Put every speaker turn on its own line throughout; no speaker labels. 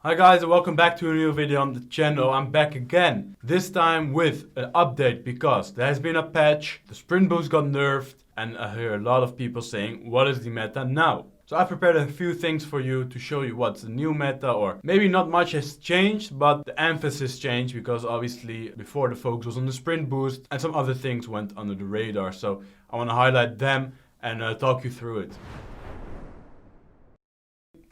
Hi guys and welcome back to a new video on the channel. I'm back again. This time with an update because there has been a patch, the sprint boost got nerfed, and I hear a lot of people saying what is the meta now? So I prepared a few things for you to show you what's the new meta, or maybe not much has changed, but the emphasis changed because obviously before the focus was on the sprint boost and some other things went under the radar. So I want to highlight them and talk you through it.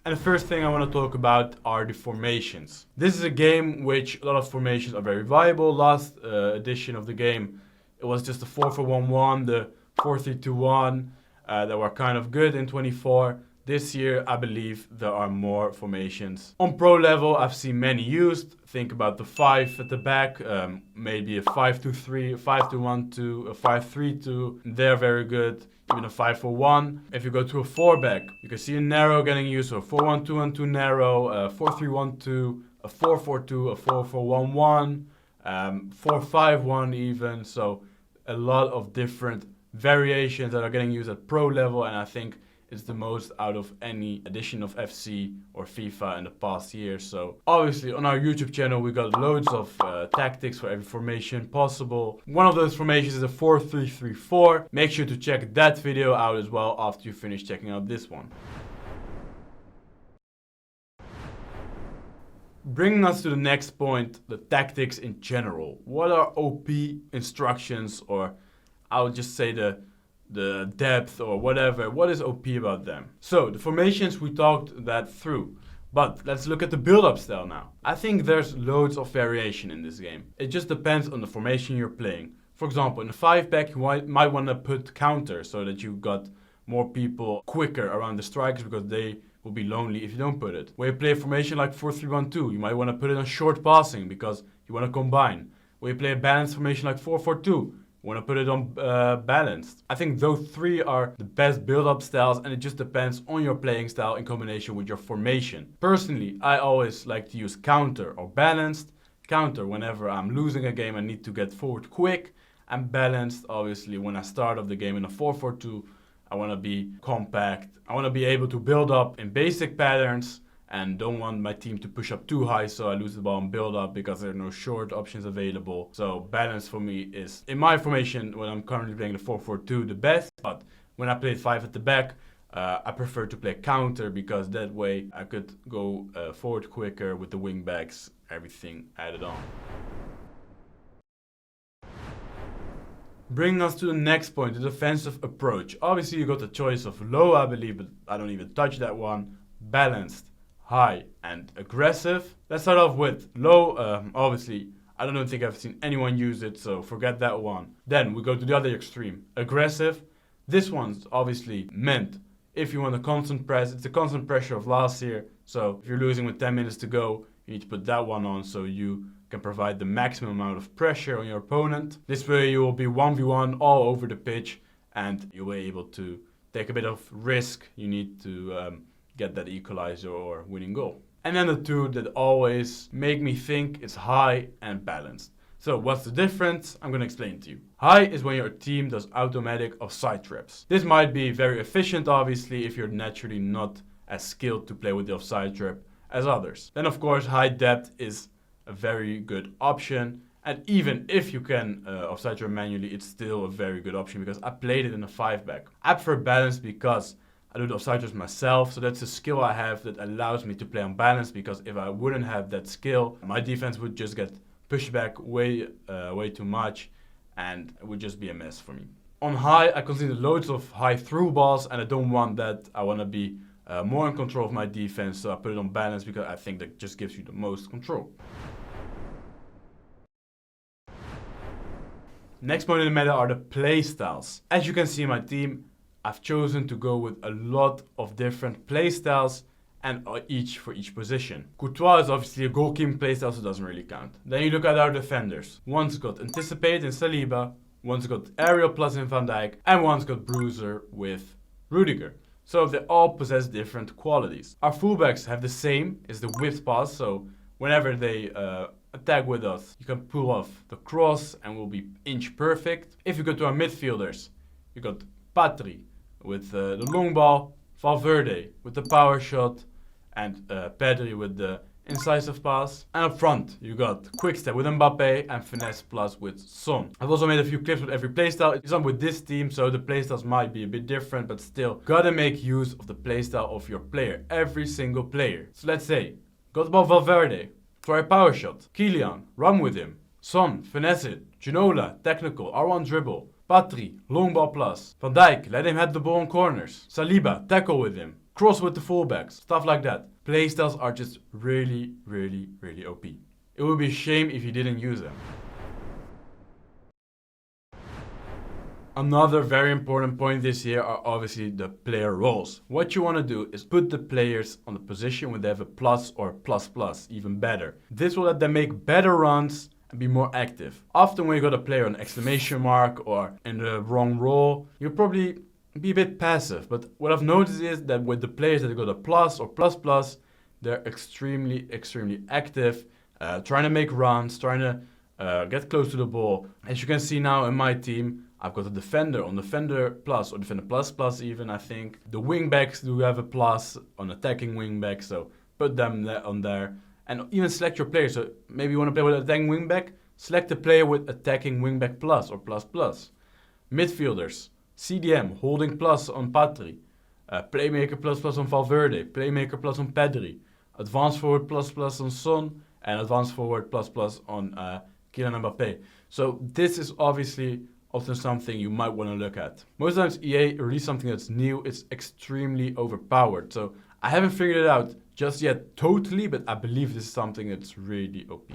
And the first thing I want to talk about are the formations. This is a game which a lot of formations are very viable. Last edition of the game, it was just the 4-4-1-1, the 4-3-2-1 that were kind of good in 24. This year, I believe there are more formations. On pro level, I've seen many used. Think about the 5 at the back, maybe a 5-2-3, a 5-2-1-2, a 5-3-2. They're very good. Even a 5-4-1. If you go to a 4-back, you can see a narrow getting used. So a 4-1-2-1-2 narrow, a 4-3-1-2, a 4-4-2, a 4-4-1-1, 4-5-1 even. So a lot of different variations that are getting used at pro level, and I think it's the most out of any edition of FC or FIFA in the past year. So obviously on our YouTube channel we got loads of tactics for every formation possible. One of those formations is a 4-3-3-4. Make sure to check that video out as well after you finish checking out this one. Bringing us to the next point, the tactics in general. What are OP instructions, or I would just say the depth or whatever, what is OP about them? So the formations, we talked that through, but let's look at the build-up style now. I think there's loads of variation in this game. It just depends on the formation you're playing. For example, in a 5-back you might want to put counter so that you got more people quicker around the strikers because they will be lonely if you don't put it. When you play a formation like 4-3-1-2, you might want to put it on short passing because you want to combine. When you play a balanced formation like 4-4-2, want to put it on balanced. I think those three are the best build-up styles, and it just depends on your playing style in combination with your formation. Personally, I always like to use counter or balanced. Counter whenever I'm losing a game and need to get forward quick, and balanced obviously when I start off the game in a 4-4-2. I want to be compact. I want to be able to build up in basic patterns and don't want my team to push up too high so I lose the ball and build up because there are no short options available. So balance for me is, in my formation, when I'm currently playing the 4-4-2, the best. But when I play 5 at the back, I prefer to play counter because that way I could go forward quicker with the wing backs, everything added on. Bringing us to the next point, the defensive approach. Obviously you got the choice of low, I believe, but I don't even touch that one. Balanced, high and aggressive. Let's start off with low. Obviously I don't think I've seen anyone use it, so forget that one. Then we go to the other extreme, aggressive. This one's obviously meant if you want a constant press. It's the constant pressure of last year, so if you're losing with 10 minutes to go, you need to put that one on so you can provide the maximum amount of pressure on your opponent. This way you will be 1v1 all over the pitch and you'll be able to take a bit of risk. You need to get that equalizer or winning goal. And then the two that always make me think it's high and balanced. So what's the difference? I'm gonna explain to you. High is when your team does automatic offside traps. This might be very efficient obviously if you're naturally not as skilled to play with the offside trap as others. Then of course high depth is a very good option, and even if you can offside trap manually, it's still a very good option because I played it in a 5-back. I prefer balance because I do the offside traps myself, so that's a skill I have that allows me to play on balance, because if I wouldn't have that skill, my defense would just get pushed back way too much and it would just be a mess for me. On high, I consider loads of high through balls and I don't want that. I want to be more in control of my defense, so I put it on balance because I think that just gives you the most control. Next point in the meta are the play styles. As you can see in my team, I've chosen to go with a lot of different play styles, and each for each position. Courtois is obviously a goalkeeping playstyle, so it doesn't really count. Then you look at our defenders. One's got Anticipate in Saliba, one's got Aerial Plus in Van Dijk, and one's got Bruiser with Rudiger. So they all possess different qualities. Our fullbacks have the same, is the whipped pass, so whenever they attack with us, you can pull off the cross and will be inch perfect. If you go to our midfielders, you got Patri with the long ball, Valverde with the power shot, and Pedri with the incisive pass. And up front, you got quick step with Mbappe and finesse plus with Son. I've also made a few clips with every playstyle. It's not with this team, so the playstyles might be a bit different, but still, gotta make use of the playstyle of your player, every single player. So let's say, got the ball Valverde, try a power shot. Kylian, run with him. Son, finesse it. Ginola, technical, R1 dribble. Patri, long ball plus. Van Dijk, let him head the ball in corners. Saliba, tackle with him. Cross with the fullbacks, stuff like that. Playstyles are just really, really, really OP. It would be a shame if you didn't use them. Another very important point this year are obviously the player roles. What you want to do is put the players on the position where they have a plus or plus plus, even better. This will let them make better runs and be more active. Often when you got a player on exclamation mark or in the wrong role, you'll probably be a bit passive. But what I've noticed is that with the players that got a plus or plus plus, they're extremely, extremely active, trying to make runs, trying to get close to the ball. As you can see now in my team, I've got a defender on defender plus or defender plus plus even, I think. The wingbacks do have a plus on attacking wingback, so put them on there. And even select your player. So maybe you want to play with attacking wingback, select a player with attacking wingback plus or plus plus. Midfielders, CDM, holding plus on Patri. Playmaker plus plus on Valverde. Playmaker plus on Pedri. Advanced forward plus plus on Son. And advanced forward plus plus on Kylian Mbappe. So this is obviously often something you might want to look at. Most times EA release something that's new, it's extremely overpowered. So I haven't figured it out just yet totally, but I believe this is something that's really OP.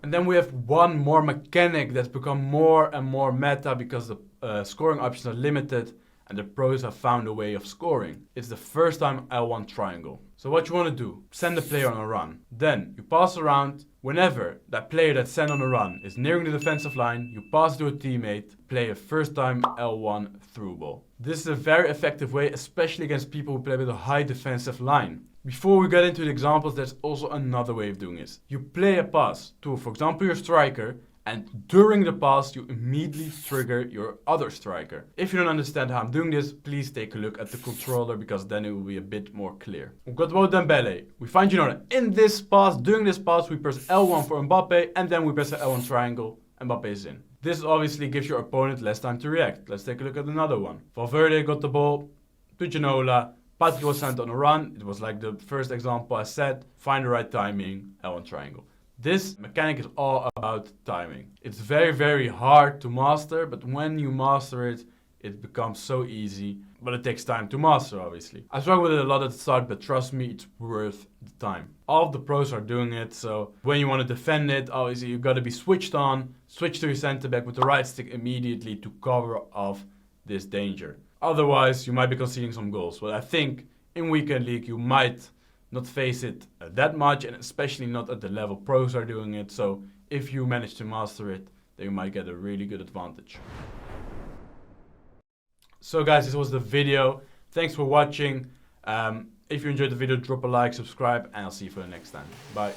And then we have one more mechanic that's become more and more meta because the scoring options are limited and the pros have found a way of scoring. It's the first time L1 triangle. So what you want to do, send the player on a run. Then you pass around. Whenever that player that's sent on a run is nearing the defensive line, you pass to a teammate, play a first time L1 through ball. This is a very effective way, especially against people who play with a high defensive line. Before we get into the examples, there's also another way of doing this. You play a pass to, for example, your striker, and during the pass, you immediately trigger your other striker. If you don't understand how I'm doing this, please take a look at the controller because then it will be a bit more clear. We've got about Dembele. We find Ginola. In this pass, during this pass, we press L1 for Mbappe and then we press the L1 triangle. Mbappe is in. This obviously gives your opponent less time to react. Let's take a look at another one. Valverde got the ball to Ginola. Patri was sent on a run. It was like the first example I said. Find the right timing, L1 triangle. This mechanic is all about timing. It's very, very hard to master, but when you master it, it becomes so easy. But it takes time to master, obviously. I struggled with it a lot at the start, but trust me, it's worth the time. All of the pros are doing it, so when you want to defend it, obviously you've got to be switched on, switch to your center back with the right stick immediately to cover off this danger. Otherwise, you might be conceding some goals. Well, I think in Weekend League, you might not face it that much, and especially not at the level pros are doing it. So if you manage to master it, then you might get a really good advantage. So guys, this was the video. Thanks for watching. If you enjoyed the video, drop a like, subscribe, and I'll see you for the next time. Bye.